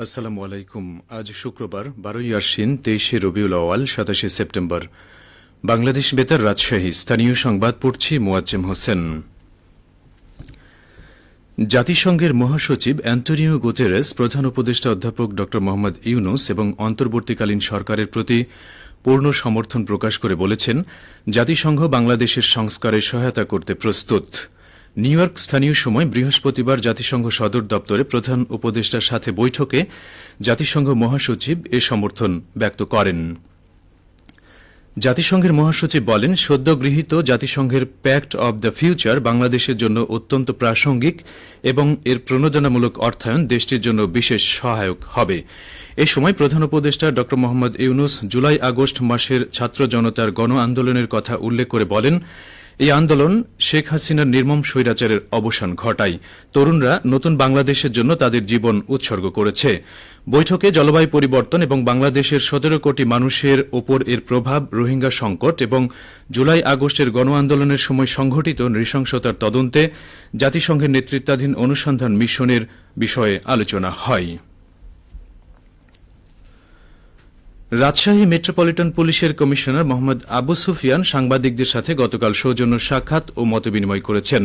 আসসালামু আলাইকুম। আজ শুক্রবার 12ই আশ্বিন 23শে রবিউল আওয়াল 27শে সেপ্টেম্বর। বাংলাদেশ বেতার রাজশাহী স্থানীয় সংবাদ পড়ছি মোয়াজ্জেম হোসেন। জাতিসংঘের মহাসচিব অ্যান্টোনিও গুতেরেস প্রধান উপদেষ্টা অধ্যাপক ড মোহাম্মদ ইউনুস এবং অন্তর্বর্তীকালীন সরকারের প্রতি পূর্ণ সমর্থন প্রকাশ করে বলেছেন, জাতিসংঘ বাংলাদেশের সংস্কারে সহায়তা করতে প্রস্তুত। নিউ ইয়র্ক স্থানীয় সময় বৃহস্পতিবার জাতিসংঘ সদর দপ্তরে প্রধান উপদেষ্টার সাথে বৈঠকে জাতিসংঘ মহাসচিব এ সমর্থন ব্যক্ত করেন। জাতিসংঘের মহাসচিব বলেন, সদ্য গৃহীত জাতিসংঘের প্যাক্ট অব দ্য ফিউচার বাংলাদেশের জন্য অত্যন্ত প্রাসঙ্গিক এবং এর প্রণোদনামূলক অর্থায়ন দেশটির জন্য বিশেষ সহায়ক হবে। এ সময় প্রধান উপদেষ্টা ড মোহাম্মদ ইউনুস জুলাই আগস্ট মাসের ছাত্র জনতার গণ আন্দোলনের কথা উল্লেখ করে বলেন, এই আন্দোলন শেখ হাসিনার নির্মম স্বৈরাচারের অবসান ঘটায়। তরুণরা নতুন বাংলাদেশের জন্য তাদের জীবন উৎসর্গ করেছে। বৈঠকে জলবায়ু পরিবর্তন এবং বাংলাদেশের 17 কোটি মানুষের ওপর এর প্রভাব, রোহিঙ্গা সংকট এবং জুলাই আগস্টের গণ আন্দোলনের সময় সংঘটিত নৃশংসতার তদন্তে জাতিসংঘের নেতৃত্বাধীন অনুসন্ধান মিশনের বিষয়ে আলোচনা হয়। রাজশাহী মেট্রোপলিটন পুলিশের কমিশনার মোহাম্মদ আবু সুফিয়ান সাংবাদিকদের সাথে গতকাল সৌজন্য সাক্ষাৎ ও মতবিনিময় করেছেন।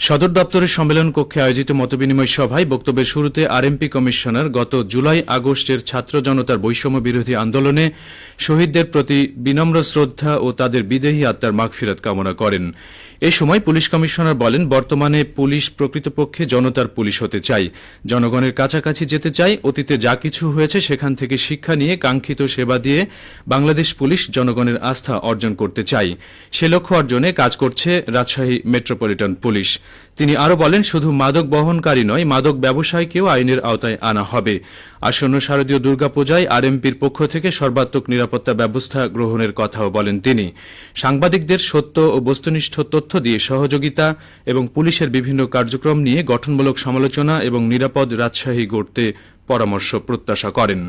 সদর দপ্তরের সম্মেলন কক্ষে আয়োজিত মতবিনিময় সভায় বক্তব্যের শুরুতে আরএমপি কমিশনার গত জুলাই আগস্টের ছাত্র জনতার বৈষম্য বিরোধী আন্দোলনে শহীদদের প্রতি বিনম্র শ্রদ্ধা ও তাদের বিদেহী আত্মার মাগফিরাত কামনা করেন। এ সময় পুলিশ কমিশনার বলেন, বর্তমানে পুলিশ প্রকৃতপক্ষে জনতার পুলিশ হতে চাই, জনগণের কাছাকাছি যেতে চাই। অতীতে যা কিছু হয়েছে সেখান থেকে শিক্ষা নিয়ে কাঙ্ক্ষিত সেবা দিয়ে বাংলাদেশ পুলিশ জনগণের আস্থা অর্জন করতে চাই। সে লক্ষ্য অর্জনে কাজ করছে রাজশাহী মেট্রোপলিটন পুলিশ। তিনি আরও বলেন, শুধু মাদক বহনকারী নয়, মাদক ব্যবসায়ীকেও আইনের আওতায় আনা হবে। আসন্ন শারদীয় দুর্গাপূজায় আরএমপির পক্ষ থেকে সর্বাত্মক নিরাপত্তা ব্যবস্থা গ্রহণের কথাও বলেন তিনি। সাংবাদিকদের সত্য ও বস্তুনিষ্ঠ তথ্য দিয়ে সহযোগিতা এবং পুলিশের বিভিন্ন কার্যক্রম নিয়ে গঠনমূলক সমালোচনা এবং নিরাপদ রাজশাহী গড়তে পরামর্শ প্রত্যাশা করেন।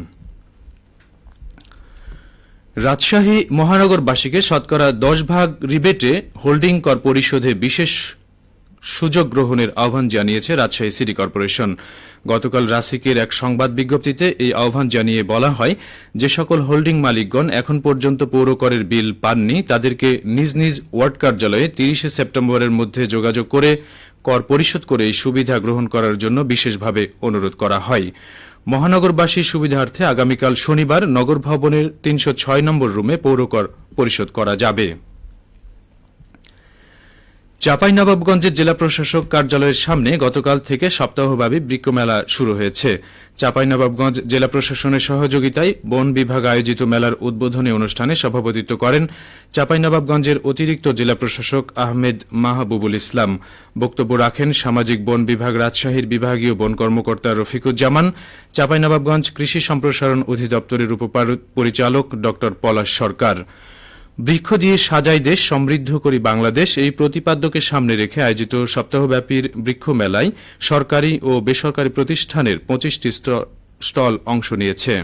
রাজশাহী মহানগরবাসীকে শতকরা 10% রিবেটে হোল্ডিং কর পরিশোধে বিশেষ সুযোগ গ্রহণের আহ্বান জানিয়েছে রাজশাহী সিটি কর্পোরেশন। গতকাল রাসিকের এক সংবাদ বিজ্ঞপ্তিতে এই আহ্বান জানিয়ে বলা হয়, যে সকল হোল্ডিং মালিকগণ এখন পর্যন্ত পৌর করের বিল পাননি তাদেরকে নিজ নিজ ওয়ার্ড কার্যালয়ে 30শে সেপ্টেম্বরের মধ্যে যোগাযোগ করে কর পরিশোধ করে এই সুবিধা গ্রহণ করার জন্য বিশেষভাবে অনুরোধ করা হয়। মহানগরবাসীর সুবিধার্থে আগামীকাল শনিবার নগর ভবনের 306 নম্বর রুমে পৌরকর পরিশোধ করা যাবে। চাঁপাইনবাবগঞ্জের জেলা প্রশাসক কার্যালয়ের সামনে গতকাল থেকে সপ্তাহব্যাপী বৃক্ষমেলা শুরু হয়েছে। চাঁপাইনবাবগঞ্জ জেলা প্রশাসনের সহযোগিতায় বন বিভাগ আয়োজিত মেলার উদ্বোধনী অনুষ্ঠানে সভাপতিত্ব করেন চাঁপাইনবাবগঞ্জের অতিরিক্ত জেলা প্রশাসক আহমেদ মাহবুবুল ইসলাম। বক্তব্য রাখেন সামাজিক বন বিভাগ রাজশাহীর বিভাগীয় বন কর্মকর্তা রফিকুজ্জামান, চাঁপাইনবাবগঞ্জ কৃষি সম্প্রসারণ অধিদপ্তরের উপপরিচালক ড পলাশ সরকার। বৃক্ষ দিয়ে সাজাই দেশ, সমৃদ্ধ করি বাংলাদেশ, এই প্রতিপাদ্যকে সামনে রেখে আয়োজিত সপ্তাহব্যাপী বৃক্ষ মেলায় সরকারি ও বেসরকারি প্রতিষ্ঠানের 25টি স্টল অংশ নিয়েছে।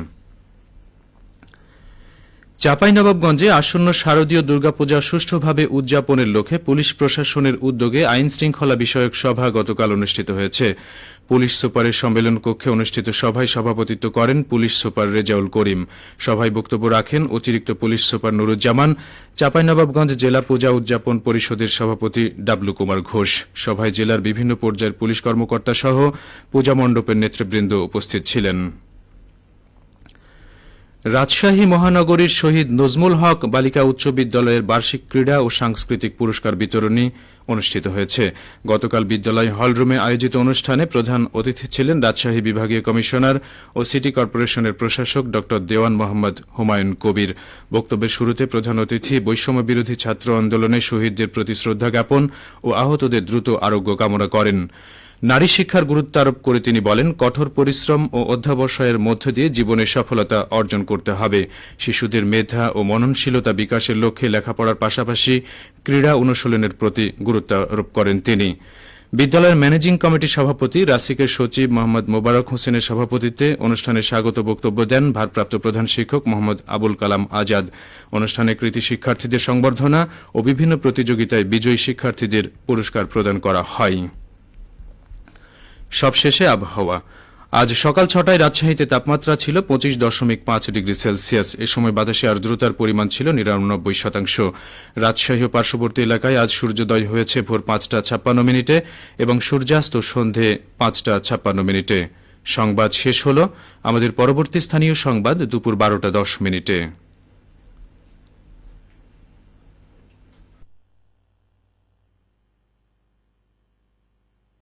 চাঁপাইনবাবগঞ্জে আসন্ন শারদীয় দুর্গাপূজা সুষ্ঠুভাবে উদযাপনের লক্ষ্যে পুলিশ প্রশাসনের উদ্যোগে আইন শৃঙ্খলা বিষয়ক সভা গতকাল অনুষ্ঠিত হয়েছে। পুলিশ সুপারের সম্মেলন কক্ষে অনুষ্ঠিত সভায় সভাপতিত্ব করেন পুলিশ সুপার রেজাউল করিম। সভায় বক্তব্য রাখেন অতিরিক্ত পুলিশ সুপার নুরুজ্জামান, চাঁপাইনবাবগঞ্জ জেলা পূজা উদযাপন পরিষদের সভাপতি ডাবলু কুমার ঘোষ। সভায় জেলার বিভিন্ন পর্যায়ের পুলিশ কর্মকর্তা সহ পূজা মণ্ডপের নেতৃবৃন্দ উপস্থিত ছিলেন। রাজশাহী মহানগরীর শহীদ নজমুল হক বালিকা উচ্চ বিদ্যালয়ের বার্ষিক ক্রীড়া ও সাংস্কৃতিক পুরস্কার বিতরণী অনুষ্ঠিত হয়েছে। গতকাল বিদ্যালয় হলরুমে আয়োজিত অনুষ্ঠানে প্রধান অতিথি ছিলেন রাজশাহী বিভাগীয় কমিশনার ও সিটি কর্পোরেশনের প্রশাসক ড দেওয়ান মোহাম্মদ হুমায়ুন কবির। বক্তব্যের শুরুতে প্রধান অতিথি বৈষম্য বিরোধী ছাত্র আন্দোলনে শহীদদের প্রতি শ্রদ্ধা জ্ঞাপন ও আহতদের দ্রুত আরোগ্য কামনা করেন। নারী শিক্ষার গুরুত্ব আরোপ করে তিনি বলেন, কঠোর পরিশ্রম ও অধ্যবসায়ের মধ্য দিয়ে জীবনে সফলতা অর্জন করতে হবে। শিশুদের মেধা ও মননশীলতা বিকাশের লক্ষ্যে লেখাপড়ার পাশাপাশি ক্রীড়া অনুশীলনের প্রতি গুরুত্ব আরোপ করেন তিনি। বিদ্যালয়ের ম্যানেজিং কমিটির সভাপতি রাসিকের সচিব মোহাম্মদ মোবারক হোসেনের সভাপতিত্বে অনুষ্ঠানে স্বাগত বক্তব্য দেন ভারপ্রাপ্ত প্রধান শিক্ষক মোহাম্মদ আবুল কালাম আজাদ। অনুষ্ঠানে কৃতী শিক্ষার্থীদের সংবর্ধনা ও বিভিন্ন প্রতিযোগিতায় বিজয়ী শিক্ষার্থীদের পুরস্কার প্রদান করা হয়। সবশেষে আবহাওয়া। আজ সকাল ৬টায় রাজশাহীতে তাপমাত্রা ছিল ২৫.৫ ডিগ্রি সেলসিয়াস। এ সময় বাতাসে আর্দ্রতার পরিমাণ ছিল ৯৯%। রাজশাহী ও পার্শ্ববর্তী এলাকায় আজ সূর্যোদয় হয়েছে ভোর ৫টা ৫৬ এবং সূর্যাস্ত সন্ধে ৫টা ৫৬। সংবাদ শেষ হল। আমাদের পরবর্তী স্থানীয় সংবাদ দুপুর ১২টা ১০।